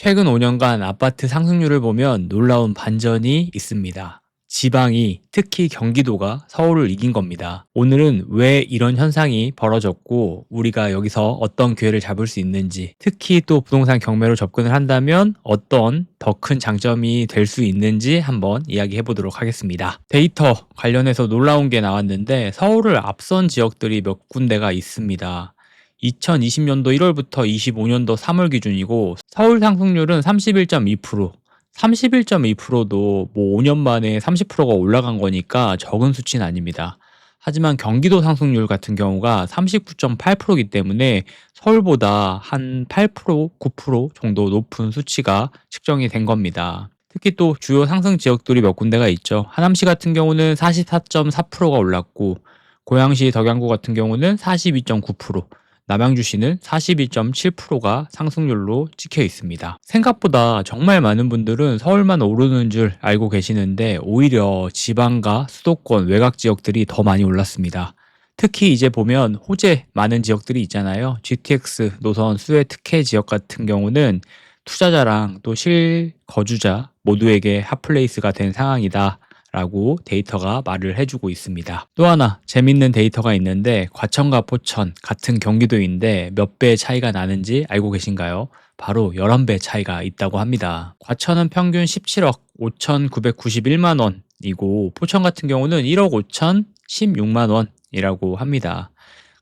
최근 5년간 아파트 상승률을 보면 놀라운 반전이 있습니다. 지방이, 특히 경기도가 서울을 이긴 겁니다. 오늘은 왜 이런 현상이 벌어졌고 우리가 여기서 어떤 기회를 잡을 수 있는지, 특히 또 부동산 경매로 접근을 한다면 어떤 더 큰 장점이 될 수 있는지 한번 이야기해 보도록 하겠습니다. 데이터 관련해서 놀라운 게 나왔는데 서울을 앞선 지역들이 몇 군데가 있습니다. 2020년도 1월부터 25년도 3월 기준이고 서울 상승률은 31.2%, 31.2%도 뭐 5년 만에 30%가 올라간 거니까 적은 수치는 아닙니다. 하지만 경기도 상승률 같은 경우가 39.8%이기 때문에 서울보다 한 8%, 9% 정도 높은 수치가 측정이 된 겁니다. 특히 또 주요 상승 지역들이 몇 군데가 있죠. 하남시 같은 경우는 44.4%가 올랐고 고양시, 덕양구 같은 경우는 42.9%, 남양주시는 42.7%가 상승률로 찍혀 있습니다. 생각보다 정말 많은 분들은 서울만 오르는 줄 알고 계시는데 오히려 지방과 수도권, 외곽 지역들이 더 많이 올랐습니다. 특히 이제 보면 호재 많은 지역들이 있잖아요. GTX 노선 수혜 특혜 지역 같은 경우는 투자자랑 또 실거주자 모두에게 핫플레이스가 된 상황이다 라고 데이터가 말을 해주고 있습니다. 또 하나 재밌는 데이터가 있는데 과천과 포천 같은 경기도인데 몇 배의 차이가 나는지 알고 계신가요? 바로 11배 차이가 있다고 합니다. 과천은 평균 17억 5,991만 원이고 포천 같은 경우는 1억 5,016만 원이라고 합니다.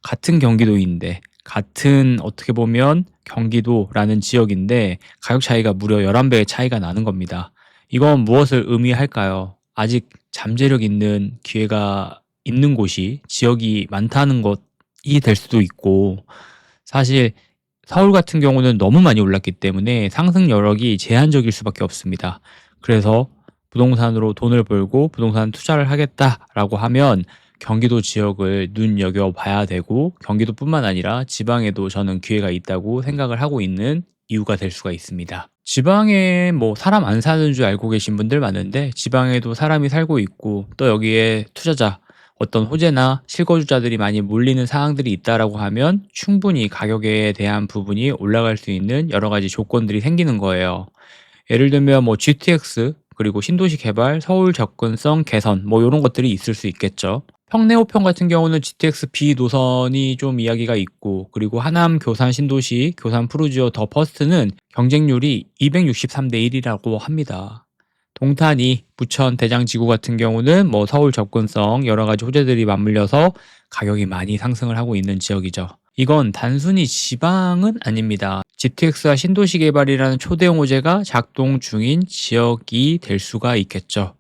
같은 경기도인데 같은 어떻게 보면 경기도라는 지역인데 가격 차이가 무려 11배의 차이가 나는 겁니다. 이건 무엇을 의미할까요? 아직 잠재력 있는 기회가 있는 곳이 지역이 많다는 것이 될 수도 있고 사실 서울 같은 경우는 너무 많이 올랐기 때문에 상승 여력이 제한적일 수밖에 없습니다. 그래서 부동산으로 돈을 벌고 부동산 투자를 하겠다라고 하면 경기도 지역을 눈여겨봐야 되고 경기도뿐만 아니라 지방에도 저는 기회가 있다고 생각을 하고 있는 이유가 될 수가 있습니다. 지방에 뭐 사람 안 사는 줄 알고 계신 분들 많은데 지방에도 사람이 살고 있고 또 여기에 투자자 어떤 호재나 실거주자들이 많이 몰리는 상황들이 있다라고 하면 충분히 가격에 대한 부분이 올라갈 수 있는 여러 가지 조건들이 생기는 거예요. 예를 들면 뭐 GTX 그리고 신도시 개발, 서울 접근성 개선 뭐 이런 것들이 있을 수 있겠죠. 평내호평 같은 경우는 GTX B 노선이 좀 이야기가 있고 그리고 하남 교산 신도시, 교산 푸르지오 더 퍼스트는 경쟁률이 263대 1이라고 합니다. 동탄이 부천 대장지구 같은 경우는 뭐 서울 접근성 여러 가지 호재들이 맞물려서 가격이 많이 상승을 하고 있는 지역이죠. 이건 단순히 지방은 아닙니다. GTX와 신도시 개발이라는 초대형 호재가 작동 중인 지역이 될 수가 있겠죠.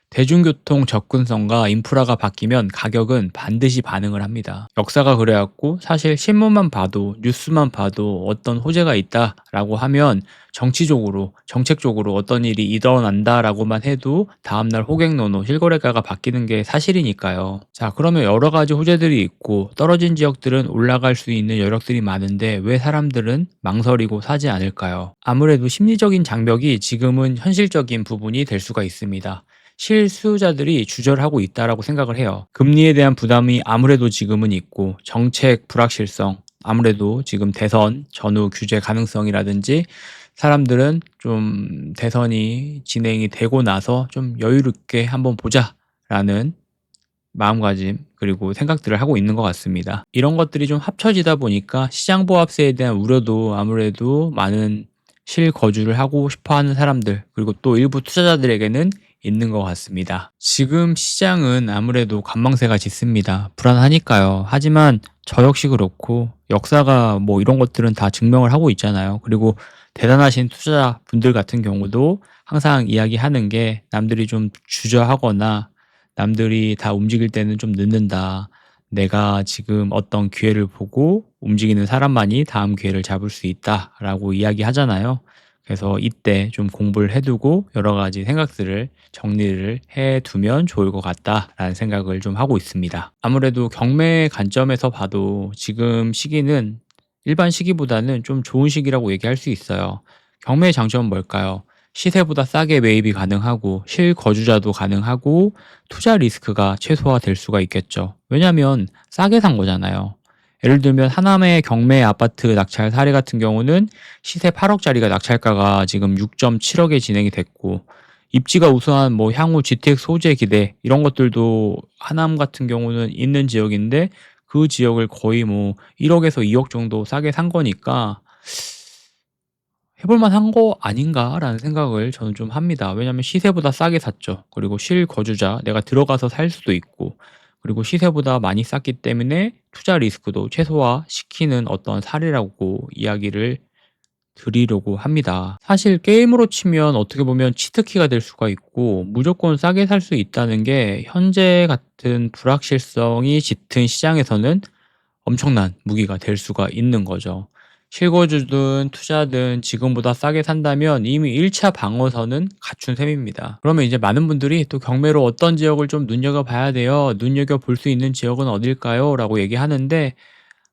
대중교통 접근성과 인프라가 바뀌면 가격은 반드시 반응을 합니다. 역사가 그래왔고 사실 신문만 봐도 뉴스만 봐도 어떤 호재가 있다라고 하면 정치적으로 정책적으로 어떤 일이 일어난다라고만 해도 다음날 호갱노노 실거래가가 바뀌는 게 사실이니까요. 자, 그러면 여러 가지 호재들이 있고 떨어진 지역들은 올라갈 수 있는 여력들이 많은데 왜 사람들은 망설이고 사지 않을까요? 아무래도 심리적인 장벽이 지금은 현실적인 부분이 될 수가 있습니다. 실수요자들이 주저하고 있다라고 생각을 해요. 금리에 대한 부담이 아무래도 지금은 있고 정책 불확실성, 아무래도 지금 대선 전후 규제 가능성이라든지 사람들은 좀 대선이 진행이 되고 나서 좀 여유롭게 한번 보자라는 마음가짐 그리고 생각들을 하고 있는 것 같습니다. 이런 것들이 좀 합쳐지다 보니까 시장 보합세에 대한 우려도 아무래도 많은 실거주를 하고 싶어하는 사람들 그리고 또 일부 투자자들에게는 있는 것 같습니다. 지금 시장은 아무래도 관망세가 짙습니다. 불안하니까요. 하지만 저 역시 그렇고 역사가 뭐 이런 것들은 다 증명을 하고 있잖아요. 그리고 대단하신 투자자분들 같은 경우도 항상 이야기하는 게 남들이 좀 주저하거나 남들이 다 움직일 때는 좀 늦는다. 내가 지금 어떤 기회를 보고 움직이는 사람만이 다음 기회를 잡을 수 있다라고 이야기하잖아요. 그래서 이때 좀 공부를 해두고 여러 가지 생각들을 정리를 해두면 좋을 것 같다라는 생각을 좀 하고 있습니다. 아무래도 경매 관점에서 봐도 지금 시기는 일반 시기보다는 좀 좋은 시기라고 얘기할 수 있어요. 경매의 장점은 뭘까요? 시세보다 싸게 매입이 가능하고 실거주자도 가능하고 투자 리스크가 최소화될 수가 있겠죠. 왜냐하면 싸게 산 거잖아요. 예를 들면 하남의 경매 아파트 낙찰 사례 같은 경우는 시세 8억짜리가 낙찰가가 지금 6.7억에 진행이 됐고, 입지가 우수한 뭐 향후 GTX 소재 기대 이런 것들도 하남 같은 경우는 있는 지역인데, 그 지역을 거의 뭐 1억에서 2억 정도 싸게 산 거니까 해볼 만한 거 아닌가라는 생각을 저는 좀 합니다. 왜냐하면 시세보다 싸게 샀죠. 그리고 실거주자, 내가 들어가서 살 수도 있고, 그리고 시세보다 많이 쌌기 때문에 투자 리스크도 최소화시키는 어떤 사례라고 이야기를 드리려고 합니다. 사실 게임으로 치면 어떻게 보면 치트키가 될 수가 있고, 무조건 싸게 살 수 있다는 게 현재 같은 불확실성이 짙은 시장에서는 엄청난 무기가 될 수가 있는 거죠. 실거주든 투자든 지금보다 싸게 산다면 이미 1차 방어선은 갖춘 셈입니다. 그러면 이제 많은 분들이 또 경매로 어떤 지역을 좀 눈여겨봐야 돼요. 눈여겨볼 수 있는 지역은 어딜까요? 라고 얘기하는데,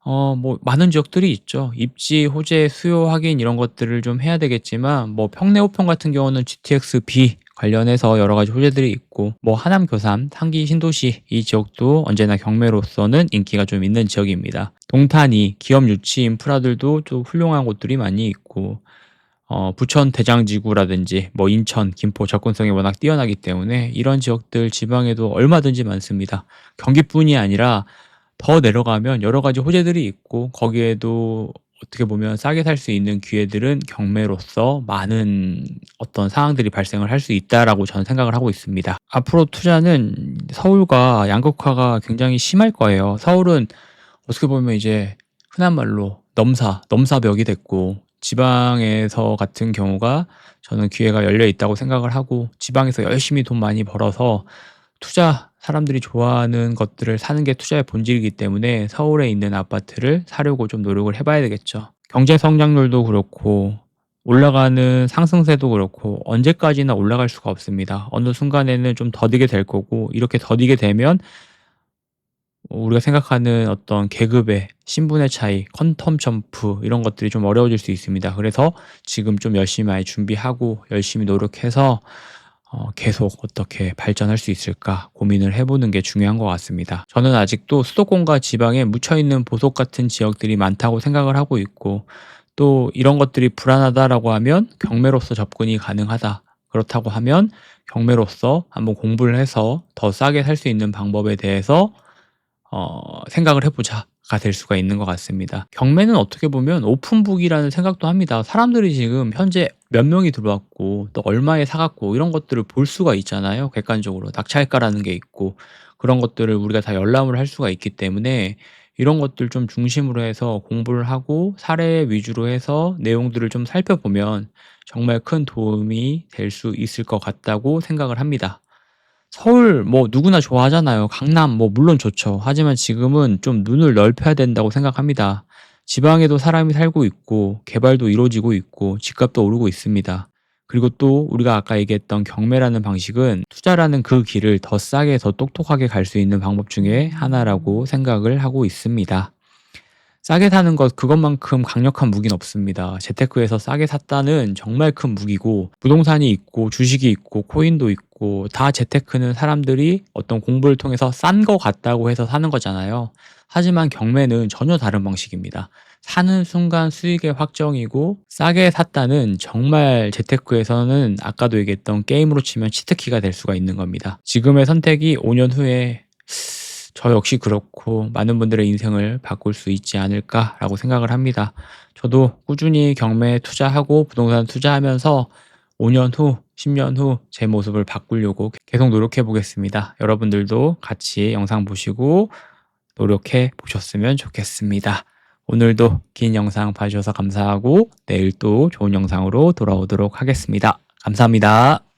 뭐 많은 지역들이 있죠. 입지, 호재, 수요 확인 이런 것들을 좀 해야 되겠지만, 뭐 평내 호평 같은 경우는 GTX B 관련해서 여러 가지 호재들이 있고, 뭐 하남 교산, 상기 신도시 이 지역도 언제나 경매로서는 인기가 좀 있는 지역입니다. 동탄이 기업 유치 인프라들도 좀 훌륭한 곳들이 많이 있고, 부천 대장지구라든지 뭐 인천, 김포 접근성이 워낙 뛰어나기 때문에 이런 지역들 지방에도 얼마든지 많습니다. 경기뿐이 아니라 더 내려가면 여러 가지 호재들이 있고, 거기에도 어떻게 보면 싸게 살 수 있는 기회들은 경매로서 많은 어떤 상황들이 발생을 할 수 있다라고 저는 생각을 하고 있습니다. 앞으로 투자는 서울과 양극화가 굉장히 심할 거예요. 서울은 어떻게 보면 이제 흔한 말로 넘사벽이 됐고, 지방에서 같은 경우가 저는 기회가 열려 있다고 생각을 하고, 지방에서 열심히 돈 많이 벌어서 투자 사람들이 좋아하는 것들을 사는 게 투자의 본질이기 때문에 서울에 있는 아파트를 사려고 좀 노력을 해봐야 되겠죠. 경제 성장률도 그렇고 올라가는 상승세도 그렇고 언제까지나 올라갈 수가 없습니다. 어느 순간에는 좀 더디게 될 거고, 이렇게 더디게 되면 우리가 생각하는 어떤 계급의 신분의 차이, 퀀텀 점프 이런 것들이 좀 어려워질 수 있습니다. 그래서 지금 좀 열심히 많이 준비하고 열심히 노력해서 계속 어떻게 발전할 수 있을까 고민을 해보는 게 중요한 것 같습니다. 저는 아직도 수도권과 지방에 묻혀있는 보석 같은 지역들이 많다고 생각을 하고 있고, 또 이런 것들이 불안하다라고 하면 경매로서 접근이 가능하다. 그렇다고 하면 경매로서 한번 공부를 해서 더 싸게 살 수 있는 방법에 대해서 생각을 해보자가 될 수가 있는 것 같습니다. 경매는 어떻게 보면 오픈북이라는 생각도 합니다. 사람들이 지금 현재 몇 명이 들어왔고 또 얼마에 사갔고 이런 것들을 볼 수가 있잖아요. 객관적으로 낙찰가라는 게 있고, 그런 것들을 우리가 다 열람을 할 수가 있기 때문에 이런 것들 좀 중심으로 해서 공부를 하고 사례 위주로 해서 내용들을 좀 살펴보면 정말 큰 도움이 될 수 있을 것 같다고 생각을 합니다. 서울 뭐 누구나 좋아하잖아요. 강남 뭐 물론 좋죠. 하지만 지금은 좀 눈을 넓혀야 된다고 생각합니다. 지방에도 사람이 살고 있고 개발도 이루어지고 있고 집값도 오르고 있습니다. 그리고 또 우리가 아까 얘기했던 경매라는 방식은 투자라는 그 길을 더 싸게 더 똑똑하게 갈 수 있는 방법 중에 하나라고 생각을 하고 있습니다. 싸게 사는 것 그것만큼 강력한 무기는 없습니다. 재테크에서 싸게 샀다는 정말 큰 무기고, 부동산이 있고 주식이 있고 코인도 있고 다 재테크는 사람들이 어떤 공부를 통해서 싼 거 같다고 해서 사는 거잖아요. 하지만 경매는 전혀 다른 방식입니다. 사는 순간 수익의 확정이고, 싸게 샀다는 정말 재테크에서는 아까도 얘기했던 게임으로 치면 치트키가 될 수가 있는 겁니다. 지금의 선택이 5년 후에 저 역시 그렇고 많은 분들의 인생을 바꿀 수 있지 않을까라고 생각을 합니다. 저도 꾸준히 경매에 투자하고 부동산 투자하면서 5년 후, 10년 후 제 모습을 바꾸려고 계속 노력해 보겠습니다. 여러분들도 같이 영상 보시고 노력해 보셨으면 좋겠습니다. 오늘도 긴 영상 봐주셔서 감사하고 내일 또 좋은 영상으로 돌아오도록 하겠습니다. 감사합니다.